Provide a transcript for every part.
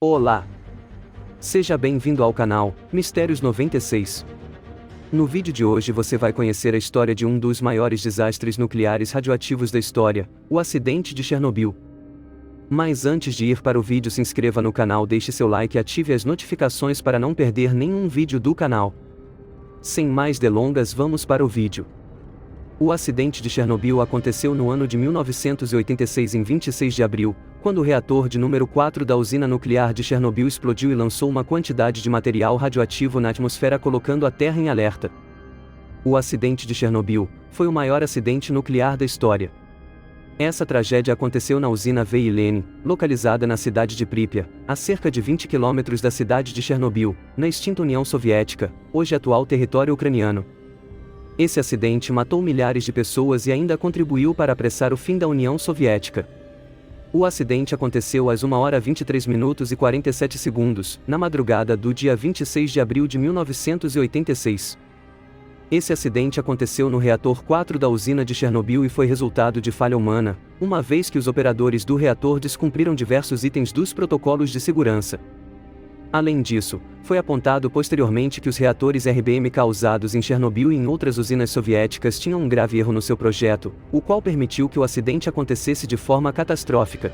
Olá! Seja bem-vindo ao canal Mistérios 96. No vídeo de hoje você vai conhecer a história de um dos maiores desastres nucleares radioativos da história, o acidente de Chernobyl. Mas antes de ir para o vídeo, se inscreva no canal, deixe seu like e ative as notificações para não perder nenhum vídeo do canal. Sem mais delongas, vamos para o vídeo. O acidente de Chernobyl aconteceu no ano de 1986 em 26 de abril, quando o reator de número 4 da usina nuclear de Chernobyl explodiu e lançou uma quantidade de material radioativo na atmosfera, colocando a Terra em alerta. O acidente de Chernobyl foi o maior acidente nuclear da história. Essa tragédia aconteceu na usina Veilene, localizada na cidade de Pripyat, a cerca de 20 quilômetros da cidade de Chernobyl, na extinta União Soviética, hoje atual território ucraniano. Esse acidente matou milhares de pessoas e ainda contribuiu para apressar o fim da União Soviética. O acidente aconteceu às 1h23 e 47 segundos, na madrugada do dia 26 de abril de 1986. Esse acidente aconteceu no reator 4 da usina de Chernobyl e foi resultado de falha humana, uma vez que os operadores do reator descumpriram diversos itens dos protocolos de segurança. Além disso, foi apontado posteriormente que os reatores RBMK usados em Chernobyl e em outras usinas soviéticas tinham um grave erro no seu projeto, o qual permitiu que o acidente acontecesse de forma catastrófica.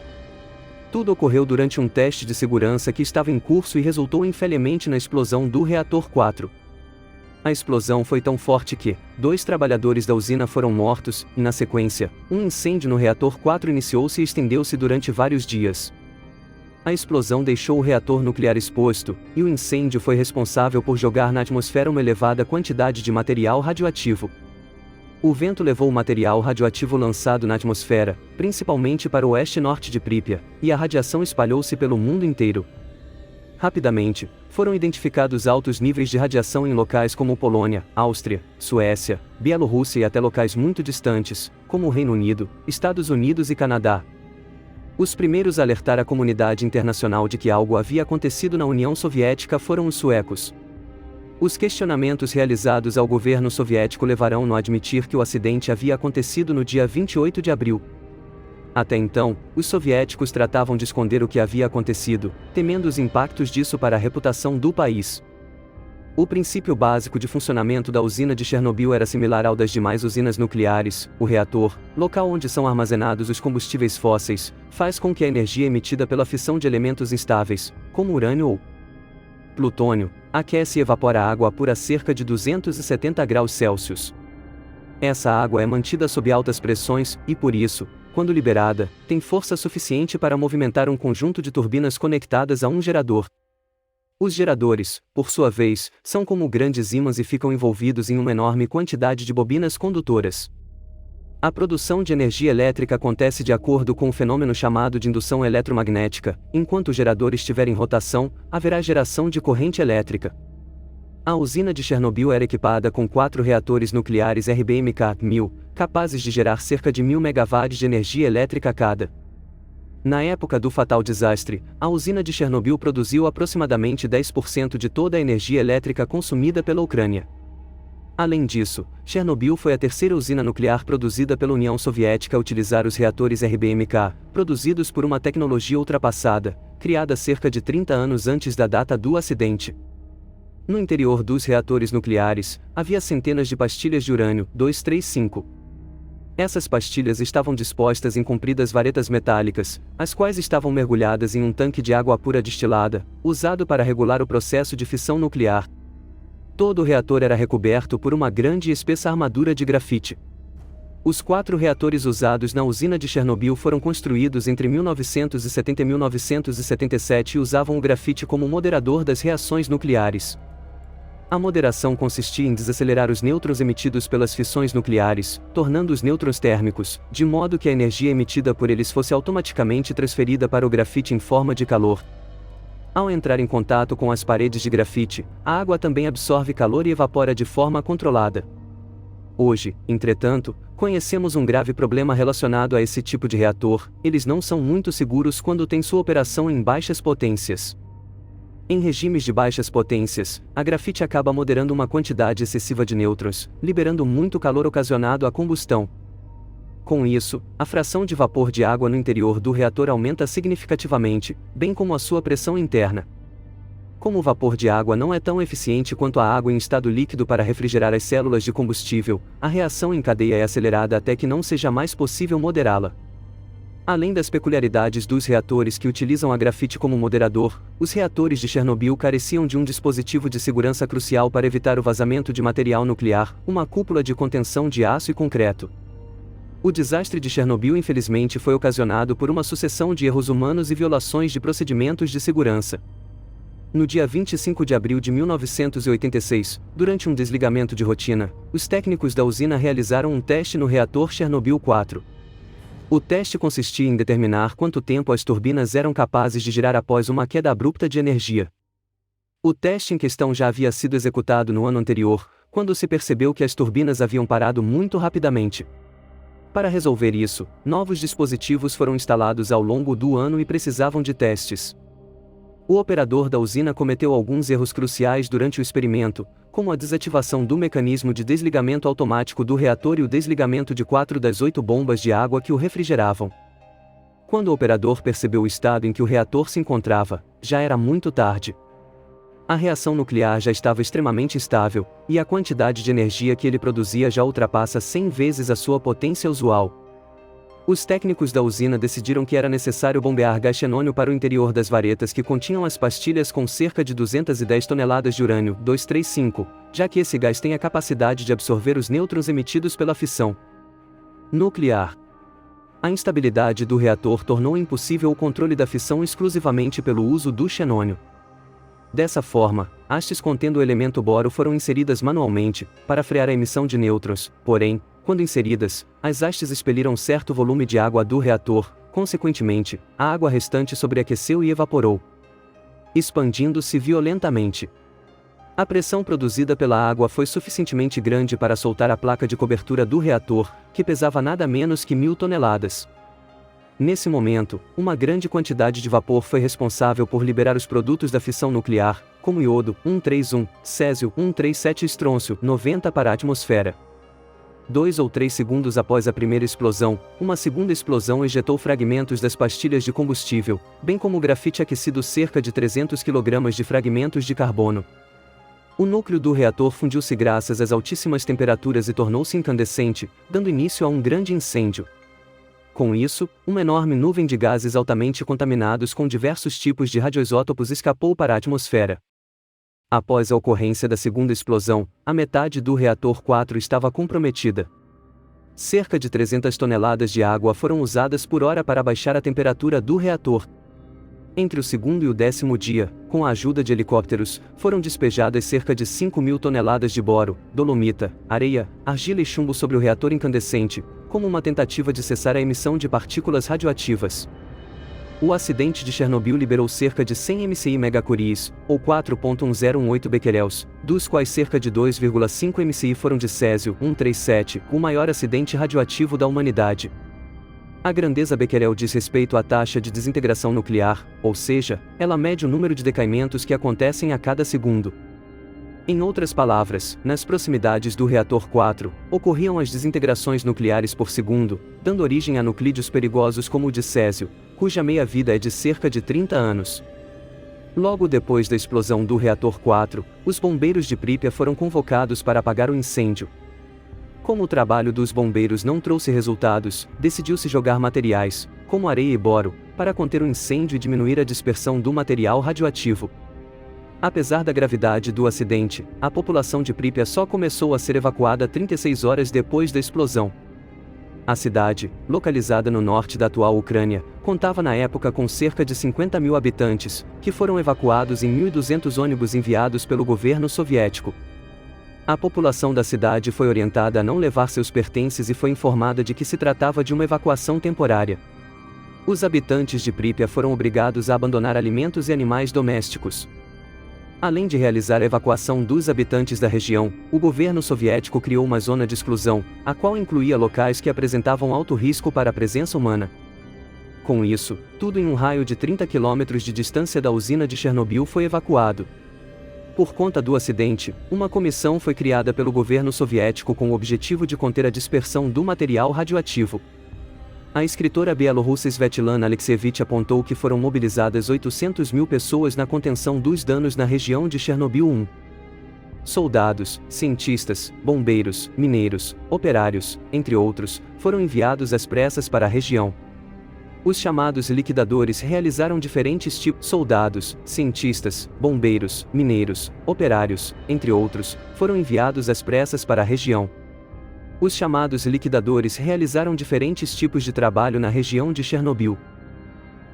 Tudo ocorreu durante um teste de segurança que estava em curso e resultou infelizmente na explosão do reator 4. A explosão foi tão forte que 2 trabalhadores da usina foram mortos, e na sequência, um incêndio no reator 4 iniciou-se e estendeu-se durante vários dias. A explosão deixou o reator nuclear exposto, e o incêndio foi responsável por jogar na atmosfera uma elevada quantidade de material radioativo. O vento levou o material radioativo lançado na atmosfera, principalmente para o oeste-norte de Pripyat, e a radiação espalhou-se pelo mundo inteiro. Rapidamente, foram identificados altos níveis de radiação em locais como Polônia, Áustria, Suécia, Bielorrússia e até locais muito distantes, como o Reino Unido, Estados Unidos e Canadá. Os primeiros a alertar a comunidade internacional de que algo havia acontecido na União Soviética foram os suecos. Os questionamentos realizados ao governo soviético levaram-no a admitir que o acidente havia acontecido no dia 28 de abril. Até então, os soviéticos tratavam de esconder o que havia acontecido, temendo os impactos disso para a reputação do país. O princípio básico de funcionamento da usina de Chernobyl era similar ao das demais usinas nucleares. O reator, local onde são armazenados os combustíveis fósseis, faz com que a energia emitida pela fissão de elementos instáveis, como urânio ou plutônio, aquece e evapora a água pura a cerca de 270 graus Celsius. Essa água é mantida sob altas pressões, e por isso, quando liberada, tem força suficiente para movimentar um conjunto de turbinas conectadas a um gerador. Os geradores, por sua vez, são como grandes ímãs e ficam envolvidos em uma enorme quantidade de bobinas condutoras. A produção de energia elétrica acontece de acordo com um fenômeno chamado de indução eletromagnética. Enquanto o gerador estiver em rotação, haverá geração de corrente elétrica. A usina de Chernobyl era equipada com 4 reatores nucleares RBMK-1000, capazes de gerar cerca de 1000 MW de energia elétrica cada. Na época do fatal desastre, a usina de Chernobyl produziu aproximadamente 10% de toda a energia elétrica consumida pela Ucrânia. Além disso, Chernobyl foi a terceira usina nuclear produzida pela União Soviética a utilizar os reatores RBMK, produzidos por uma tecnologia ultrapassada, criada cerca de 30 anos antes da data do acidente. No interior dos reatores nucleares, havia centenas de pastilhas de urânio 235. Essas pastilhas estavam dispostas em compridas varetas metálicas, as quais estavam mergulhadas em um tanque de água pura destilada, usado para regular o processo de fissão nuclear. Todo o reator era recoberto por uma grande e espessa armadura de grafite. Os 4 reatores usados na usina de Chernobyl foram construídos entre 1970 e 1977 e usavam o grafite como moderador das reações nucleares. A moderação consistia em desacelerar os nêutrons emitidos pelas fissões nucleares, tornando os nêutrons térmicos, de modo que a energia emitida por eles fosse automaticamente transferida para o grafite em forma de calor. Ao entrar em contato com as paredes de grafite, a água também absorve calor e evapora de forma controlada. Hoje, entretanto, conhecemos um grave problema relacionado a esse tipo de reator: eles não são muito seguros quando têm sua operação em baixas potências. Em regimes de baixas potências, a grafite acaba moderando uma quantidade excessiva de nêutrons, liberando muito calor ocasionado à combustão. Com isso, a fração de vapor de água no interior do reator aumenta significativamente, bem como a sua pressão interna. Como o vapor de água não é tão eficiente quanto a água em estado líquido para refrigerar as células de combustível, a reação em cadeia é acelerada até que não seja mais possível moderá-la. Além das peculiaridades dos reatores que utilizam a grafite como moderador, os reatores de Chernobyl careciam de um dispositivo de segurança crucial para evitar o vazamento de material nuclear, uma cúpula de contenção de aço e concreto. O desastre de Chernobyl infelizmente foi ocasionado por uma sucessão de erros humanos e violações de procedimentos de segurança. No dia 25 de abril de 1986, durante um desligamento de rotina, os técnicos da usina realizaram um teste no reator Chernobyl 4. O teste consistia em determinar quanto tempo as turbinas eram capazes de girar após uma queda abrupta de energia. O teste em questão já havia sido executado no ano anterior, quando se percebeu que as turbinas haviam parado muito rapidamente. Para resolver isso, novos dispositivos foram instalados ao longo do ano e precisavam de testes. O operador da usina cometeu alguns erros cruciais durante o experimento, como a desativação do mecanismo de desligamento automático do reator e o desligamento de 4 das 8 bombas de água que o refrigeravam. Quando o operador percebeu o estado em que o reator se encontrava, já era muito tarde. A reação nuclear já estava extremamente instável, e a quantidade de energia que ele produzia já ultrapassa 100 vezes a sua potência usual. Os técnicos da usina decidiram que era necessário bombear gás xenônio para o interior das varetas que continham as pastilhas com cerca de 210 toneladas de urânio 235, já que esse gás tem a capacidade de absorver os nêutrons emitidos pela fissão nuclear. A instabilidade do reator tornou impossível o controle da fissão exclusivamente pelo uso do xenônio. Dessa forma, hastes contendo o elemento boro foram inseridas manualmente, para frear a emissão de nêutrons, porém, quando inseridas, as hastes expeliram certo volume de água do reator, consequentemente, a água restante sobreaqueceu e evaporou, expandindo-se violentamente. A pressão produzida pela água foi suficientemente grande para soltar a placa de cobertura do reator, que pesava nada menos que 1000 toneladas. Nesse momento, uma grande quantidade de vapor foi responsável por liberar os produtos da fissão nuclear, como iodo 131, césio 137 e estrôncio 90 para a atmosfera. 2 ou 3 segundos após a primeira explosão, uma segunda explosão ejetou fragmentos das pastilhas de combustível, bem como grafite aquecido cerca de 300 kg de fragmentos de carbono. O núcleo do reator fundiu-se graças às altíssimas temperaturas e tornou-se incandescente, dando início a um grande incêndio. Com isso, uma enorme nuvem de gases altamente contaminados com diversos tipos de radioisótopos escapou para a atmosfera. Após a ocorrência da segunda explosão, a metade do reator 4 estava comprometida. Cerca de 300 toneladas de água foram usadas por hora para baixar a temperatura do reator. Entre o segundo e o 10º dia, com a ajuda de helicópteros, foram despejadas cerca de 5.000 toneladas de boro, dolomita, areia, argila e chumbo sobre o reator incandescente, como uma tentativa de cessar a emissão de partículas radioativas. O acidente de Chernobyl liberou cerca de 100 MCI megacuries, ou 4.1018 becquerels, dos quais cerca de 2,5 MCI foram de césio 137, o maior acidente radioativo da humanidade. A grandeza becquerel diz respeito à taxa de desintegração nuclear, ou seja, ela mede o número de decaimentos que acontecem a cada segundo. Em outras palavras, nas proximidades do reator 4, ocorriam as desintegrações nucleares por segundo, dando origem a nuclídeos perigosos como o de césio, cuja meia-vida é de cerca de 30 anos. Logo depois da explosão do reator 4, os bombeiros de Pripyat foram convocados para apagar o incêndio. Como o trabalho dos bombeiros não trouxe resultados, decidiu-se jogar materiais, como areia e boro, para conter o incêndio e diminuir a dispersão do material radioativo. Apesar da gravidade do acidente, a população de Pripyat só começou a ser evacuada 36 horas depois da explosão. A cidade, localizada no norte da atual Ucrânia, contava na época com cerca de 50.000 habitantes, que foram evacuados em 1.200 ônibus enviados pelo governo soviético. A população da cidade foi orientada a não levar seus pertences e foi informada de que se tratava de uma evacuação temporária. Os habitantes de Pripyat foram obrigados a abandonar alimentos e animais domésticos. Além de realizar a evacuação dos habitantes da região, o governo soviético criou uma zona de exclusão, a qual incluía locais que apresentavam alto risco para a presença humana. Com isso, tudo em um raio de 30 km de distância da usina de Chernobyl foi evacuado. Por conta do acidente, uma comissão foi criada pelo governo soviético com o objetivo de conter a dispersão do material radioativo. A escritora bielorrussa Svetlana Alexievich apontou que foram mobilizadas 800.000 pessoas na contenção dos danos na região de Chernobyl 1. Soldados, cientistas, bombeiros, mineiros, operários, entre outros, foram enviados às pressas para a região. Os chamados liquidadores realizaram diferentes tipos. Soldados, cientistas, bombeiros, mineiros, operários, entre outros, foram enviados às pressas para a região. Os chamados liquidadores realizaram diferentes tipos de trabalho na região de Chernobyl.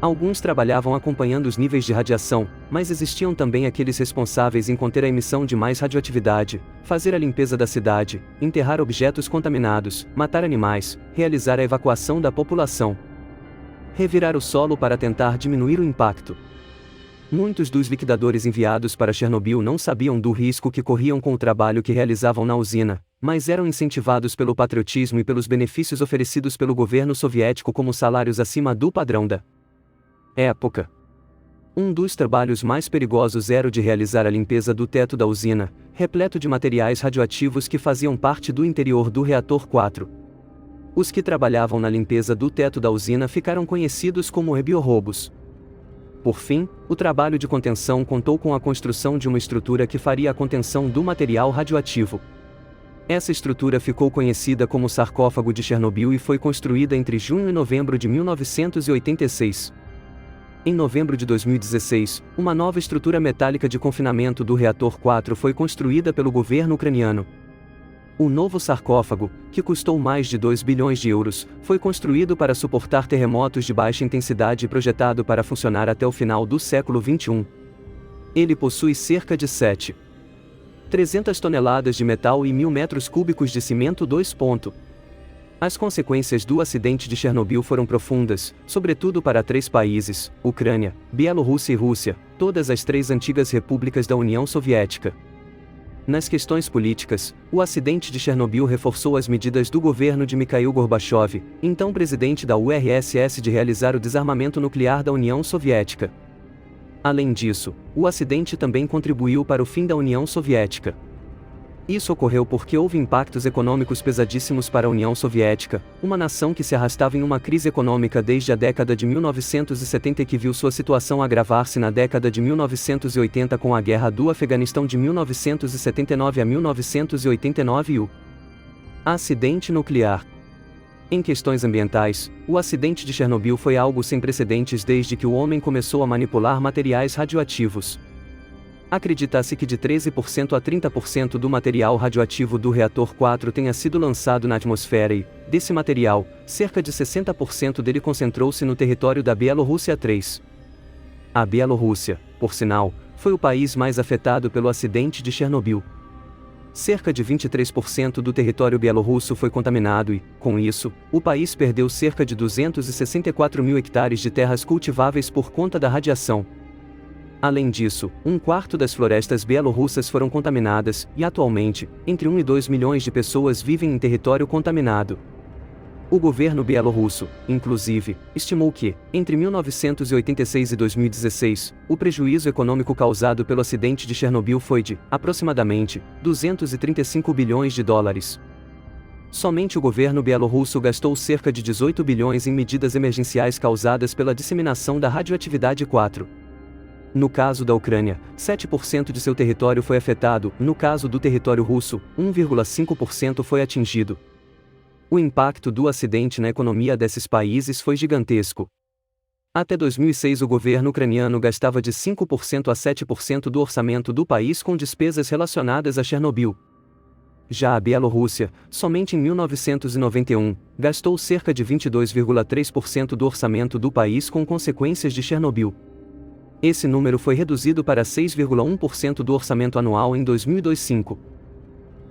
Alguns trabalhavam acompanhando os níveis de radiação, mas existiam também aqueles responsáveis em conter a emissão de mais radioatividade, fazer a limpeza da cidade, enterrar objetos contaminados, matar animais, realizar a evacuação da população, revirar o solo para tentar diminuir o impacto. Muitos dos liquidadores enviados para Chernobyl não sabiam do risco que corriam com o trabalho que realizavam na usina, mas eram incentivados pelo patriotismo e pelos benefícios oferecidos pelo governo soviético como salários acima do padrão da época. Um dos trabalhos mais perigosos era o de realizar a limpeza do teto da usina, repleto de materiais radioativos que faziam parte do interior do reator 4. Os que trabalhavam na limpeza do teto da usina ficaram conhecidos como biorrobos. Por fim, o trabalho de contenção contou com a construção de uma estrutura que faria a contenção do material radioativo. Essa estrutura ficou conhecida como sarcófago de Chernobyl e foi construída entre junho e novembro de 1986. Em novembro de 2016, uma nova estrutura metálica de confinamento do reator 4 foi construída pelo governo ucraniano. O novo sarcófago, que custou mais de 2 bilhões de euros, foi construído para suportar terremotos de baixa intensidade e projetado para funcionar até o final do século XXI. Ele possui cerca de 300 toneladas de metal e 1.000 metros cúbicos de cimento. As consequências do acidente de Chernobyl foram profundas, sobretudo para 3 países, Ucrânia, Bielorrússia e Rússia, todas as 3 antigas repúblicas da União Soviética. Nas questões políticas, o acidente de Chernobyl reforçou as medidas do governo de Mikhail Gorbachev, então presidente da URSS, de realizar o desarmamento nuclear da União Soviética. Além disso, o acidente também contribuiu para o fim da União Soviética. Isso ocorreu porque houve impactos econômicos pesadíssimos para a União Soviética, uma nação que se arrastava em uma crise econômica desde a década de 1970 e que viu sua situação agravar-se na década de 1980 com a Guerra do Afeganistão de 1979 a 1989 e o acidente nuclear. Em questões ambientais, o acidente de Chernobyl foi algo sem precedentes desde que o homem começou a manipular materiais radioativos. Acredita-se que de 13% a 30% do material radioativo do reator 4 tenha sido lançado na atmosfera e, desse material, cerca de 60% dele concentrou-se no território da Bielorrússia 3. A Bielorrússia, por sinal, foi o país mais afetado pelo acidente de Chernobyl. Cerca de 23% do território bielorrusso foi contaminado e, com isso, o país perdeu cerca de 264.000 hectares de terras cultiváveis por conta da radiação. Além disso, 1/4 das florestas bielorrussas foram contaminadas, e atualmente, entre 1 e 2 milhões de pessoas vivem em território contaminado. O governo bielorrusso, inclusive, estimou que, entre 1986 e 2016, o prejuízo econômico causado pelo acidente de Chernobyl foi de, aproximadamente, 235 bilhões de dólares. Somente o governo bielorrusso gastou cerca de 18 bilhões em medidas emergenciais causadas pela disseminação da radioatividade 4. No caso da Ucrânia, 7% de seu território foi afetado, no caso do território russo, 1,5% foi atingido. O impacto do acidente na economia desses países foi gigantesco. Até 2006 o governo ucraniano gastava de 5% a 7% do orçamento do país com despesas relacionadas a Chernobyl. Já a Bielorrússia, somente em 1991, gastou cerca de 22,3% do orçamento do país com consequências de Chernobyl. Esse número foi reduzido para 6,1% do orçamento anual em 2005.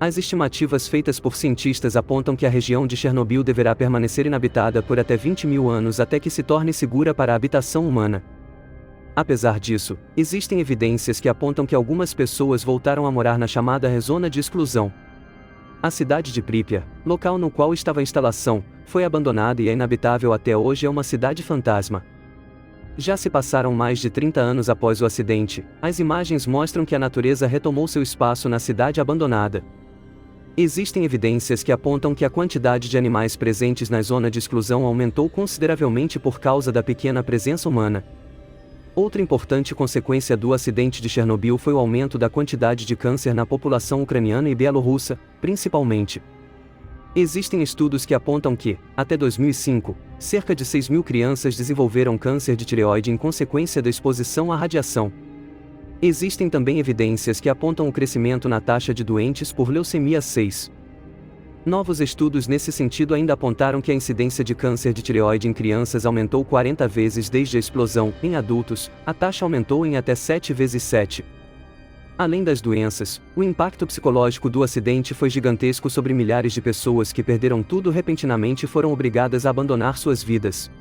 As estimativas feitas por cientistas apontam que a região de Chernobyl deverá permanecer inabitada por até 20.000 anos até que se torne segura para a habitação humana. Apesar disso, existem evidências que apontam que algumas pessoas voltaram a morar na chamada zona de exclusão. A cidade de Pripyat, local no qual estava a instalação, foi abandonada e é inabitável até hoje, é uma cidade fantasma. Já se passaram mais de 30 anos após o acidente, as imagens mostram que a natureza retomou seu espaço na cidade abandonada. Existem evidências que apontam que a quantidade de animais presentes na zona de exclusão aumentou consideravelmente por causa da pequena presença humana. Outra importante consequência do acidente de Chernobyl foi o aumento da quantidade de câncer na população ucraniana e bielorrussa, principalmente. Existem estudos que apontam que, até 2005, cerca de 6.000 crianças desenvolveram câncer de tireoide em consequência da exposição à radiação. Existem também evidências que apontam o crescimento na taxa de doentes por leucemia 6. Novos estudos nesse sentido ainda apontaram que a incidência de câncer de tireoide em crianças aumentou 40 vezes desde a explosão. Em adultos, a taxa aumentou em até 7 vezes 7. Além das doenças, o impacto psicológico do acidente foi gigantesco sobre milhares de pessoas que perderam tudo repentinamente e foram obrigadas a abandonar suas vidas.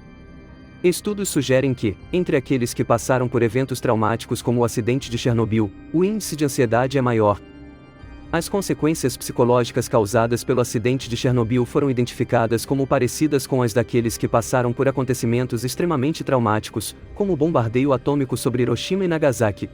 Estudos sugerem que, entre aqueles que passaram por eventos traumáticos como o acidente de Chernobyl, o índice de ansiedade é maior. As consequências psicológicas causadas pelo acidente de Chernobyl foram identificadas como parecidas com as daqueles que passaram por acontecimentos extremamente traumáticos, como o bombardeio atômico sobre Hiroshima e Nagasaki.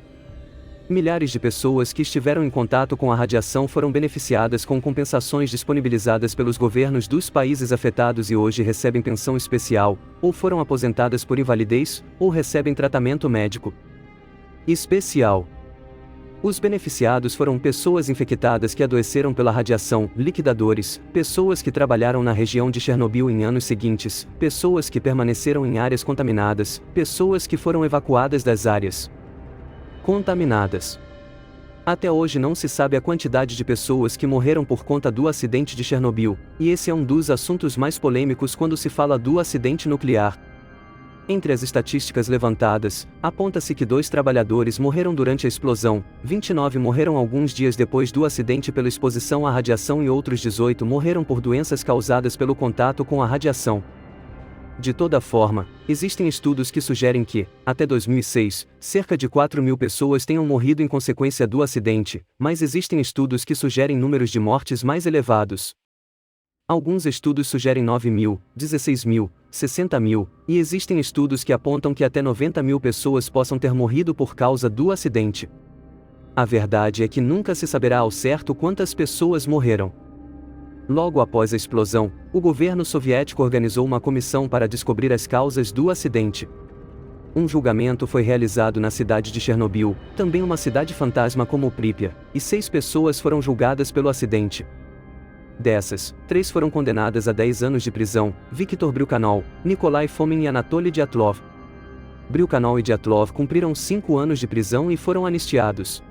Milhares de pessoas que estiveram em contato com a radiação foram beneficiadas com compensações disponibilizadas pelos governos dos países afetados e hoje recebem pensão especial, ou foram aposentadas por invalidez, ou recebem tratamento médico especial. Os beneficiados foram pessoas infectadas que adoeceram pela radiação, liquidadores, pessoas que trabalharam na região de Chernobyl em anos seguintes, pessoas que permaneceram em áreas contaminadas, pessoas que foram evacuadas das áreas contaminadas. Até hoje não se sabe a quantidade de pessoas que morreram por conta do acidente de Chernobyl, e esse é um dos assuntos mais polêmicos quando se fala do acidente nuclear. Entre as estatísticas levantadas, aponta-se que 2 trabalhadores morreram durante a explosão, 29 morreram alguns dias depois do acidente pela exposição à radiação e outros 18 morreram por doenças causadas pelo contato com a radiação. De toda forma, existem estudos que sugerem que, até 2006, cerca de 4.000 pessoas tenham morrido em consequência do acidente, mas existem estudos que sugerem números de mortes mais elevados. Alguns estudos sugerem 9.000, 16.000, 60.000, e existem estudos que apontam que até 90.000 pessoas possam ter morrido por causa do acidente. A verdade é que nunca se saberá ao certo quantas pessoas morreram. Logo após a explosão, o governo soviético organizou uma comissão para descobrir as causas do acidente. Um julgamento foi realizado na cidade de Chernobyl, também uma cidade fantasma como Pripyat, e 6 pessoas foram julgadas pelo acidente. Dessas, 3 foram condenadas a 10 anos de prisão: Viktor Bryukhanov, Nikolai Fomin e Anatoly Dyatlov. Bryukhanov e Dyatlov cumpriram 5 anos de prisão e foram anistiados.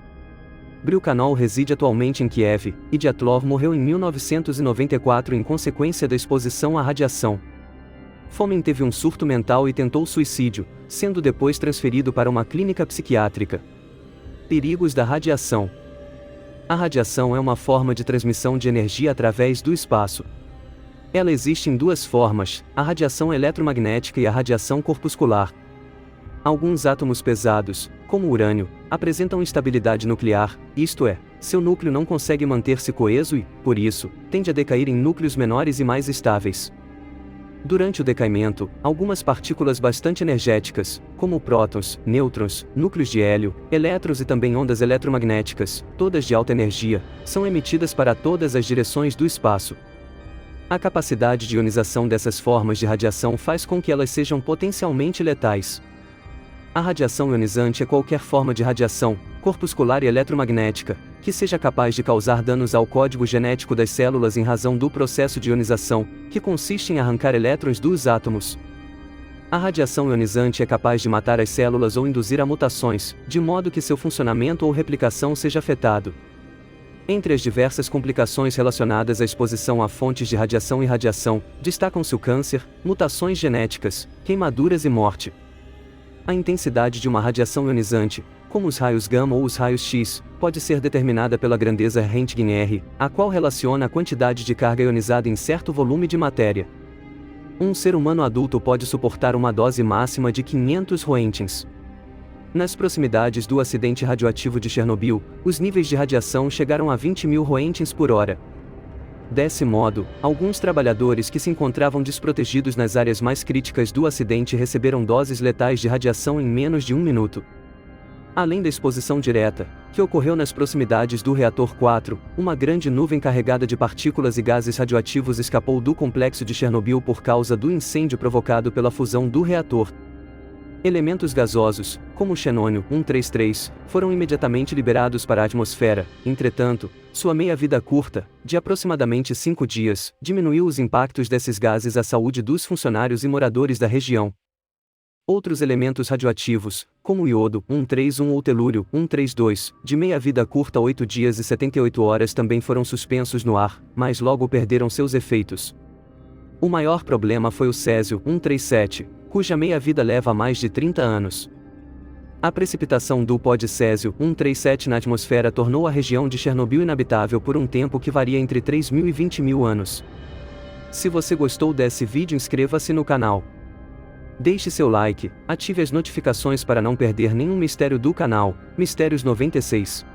Bryukhanov reside atualmente em Kiev, e Dyatlov morreu em 1994 em consequência da exposição à radiação. Fomin teve um surto mental e tentou suicídio, sendo depois transferido para uma clínica psiquiátrica. Perigos da radiação. A radiação é uma forma de transmissão de energia através do espaço. Ela existe em 2 formas, a radiação eletromagnética e a radiação corpuscular. Alguns átomos pesados, como o urânio, apresentam instabilidade nuclear, isto é, seu núcleo não consegue manter-se coeso e, por isso, tende a decair em núcleos menores e mais estáveis. Durante o decaimento, algumas partículas bastante energéticas, como prótons, nêutrons, núcleos de hélio, elétrons e também ondas eletromagnéticas, todas de alta energia, são emitidas para todas as direções do espaço. A capacidade de ionização dessas formas de radiação faz com que elas sejam potencialmente letais. A radiação ionizante é qualquer forma de radiação, corpuscular e eletromagnética, que seja capaz de causar danos ao código genético das células em razão do processo de ionização, que consiste em arrancar elétrons dos átomos. A radiação ionizante é capaz de matar as células ou induzir a mutações, de modo que seu funcionamento ou replicação seja afetado. Entre as diversas complicações relacionadas à exposição a fontes de radiação e radiação, destacam-se o câncer, mutações genéticas, queimaduras e morte. A intensidade de uma radiação ionizante, como os raios gama ou os raios X, pode ser determinada pela grandeza Röntgen R, a qual relaciona a quantidade de carga ionizada em certo volume de matéria. Um ser humano adulto pode suportar uma dose máxima de 500 Röntgens. Nas proximidades do acidente radioativo de Chernobyl, os níveis de radiação chegaram a 20.000 Röntgens por hora. Desse modo, alguns trabalhadores que se encontravam desprotegidos nas áreas mais críticas do acidente receberam doses letais de radiação em menos de 1 minuto. Além da exposição direta, que ocorreu nas proximidades do reator 4, uma grande nuvem carregada de partículas e gases radioativos escapou do complexo de Chernobyl por causa do incêndio provocado pela fusão do reator. Elementos gasosos, como o xenônio 133, foram imediatamente liberados para a atmosfera. Entretanto, sua meia-vida curta, de aproximadamente 5 dias, diminuiu os impactos desses gases à saúde dos funcionários e moradores da região. Outros elementos radioativos, como o iodo 131 ou telúrio 132, de meia-vida curta 8 dias e 78 horas também foram suspensos no ar, mas logo perderam seus efeitos. O maior problema foi o césio 137, cuja meia-vida leva a mais de 30 anos. A precipitação do pó de césio 137 na atmosfera tornou a região de Chernobyl inabitável por um tempo que varia entre 3.000 e 20.000 anos. Se você gostou desse vídeo, inscreva-se no canal. Deixe seu like, ative as notificações para não perder nenhum mistério do canal, Mistérios 96.